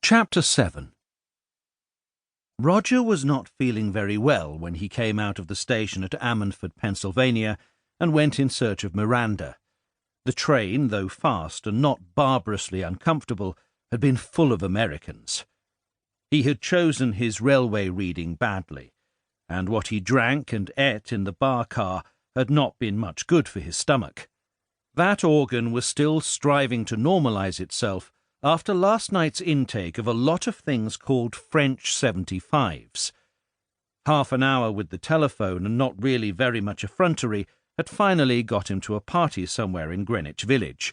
Chapter 7. Roger was not feeling very well when he came out of the station at Ammanford, Pennsylvania, and went in search of Miranda. The train, though fast and not barbarously uncomfortable, had been full of Americans. He had chosen his railway reading badly, and what he drank and ate in the bar car had not been much good for his stomach. That organ was still striving to normalize itself after last night's intake of a lot of things called French 75s. Half an hour with the telephone and not really very much effrontery had finally got him to a party somewhere in Greenwich Village.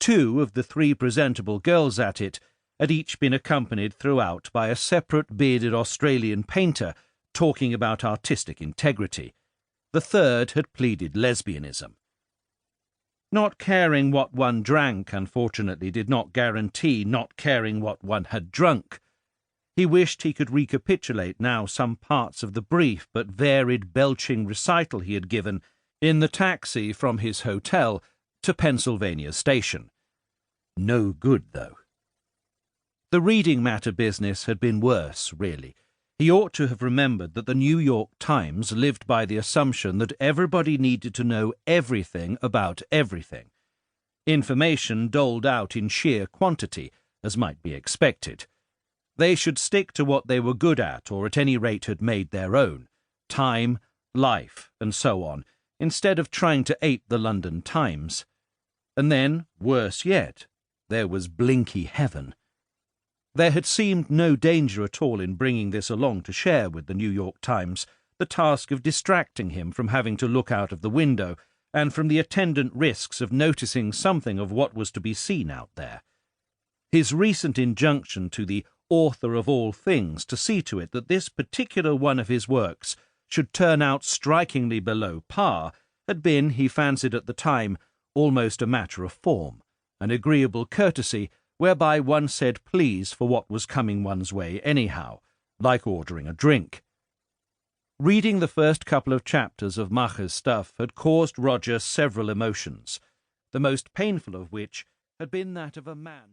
2 of the 3 presentable girls at it had each been accompanied throughout by a separate bearded Australian painter talking about artistic integrity. The 3rd had pleaded lesbianism. Not caring what one drank, unfortunately, did not guarantee not caring what one had drunk. He wished he could recapitulate now some parts of the brief but varied belching recital he had given in the taxi from his hotel to Pennsylvania Station. No good, though. The reading matter business had been worse, really. He ought to have remembered that the New York Times lived by the assumption that everybody needed to know everything about everything. Information doled out in sheer quantity, as might be expected. They should stick to what they were good at, or at any rate had made their own: time, life, and so on, instead of trying to ape the London Times. And then, worse yet, there was blinky heaven. There had seemed no danger at all in bringing this along to share with the New York Times, the task of distracting him from having to look out of the window and from the attendant risks of noticing something of what was to be seen out there. His recent injunction to the author of all things to see to it that this particular one of his works should turn out strikingly below par had been, he fancied at the time, almost a matter of form, an agreeable courtesy whereby one said please for what was coming one's way anyhow, like ordering a drink. Reading the first couple of chapters of Macher's stuff had caused Roger several emotions, the most painful of which had been that of a man